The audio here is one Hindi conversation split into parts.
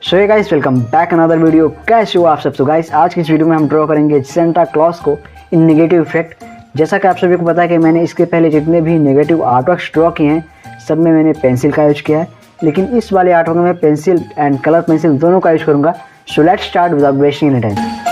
सो ये guys welcome back another video. कैसे हो आप सब? तो गाइस आज की इस वीडियो में हम ड्रॉ करेंगे सेंटा क्लॉज को इन नेगेटिव इफेक्ट। जैसा कि आप सभी को पता है कि मैंने इसके पहले जितने भी नेगेटिव आर्टवर्क्स ड्रॉ किए हैं सब में मैंने पेंसिल का यूज किया है, लेकिन इस वाले आर्टवर्क में मैं पेंसिल एंड कलर पेंसिल दोनों का यूज करूँगा। So let's start without wasting any time.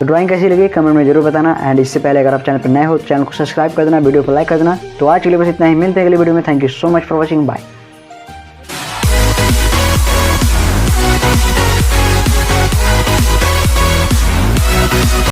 तो ड्राइंग कैसी लगी कमेंट में जरूर बताना। एंड इससे पहले अगर आप चैनल पर नए हो तो चैनल को सब्सक्राइब कर देना, वीडियो को लाइक कर देना। तो आज के लिए बस इतना ही, मिलते हैं अगली वीडियो में। Thank you so much for watching, bye.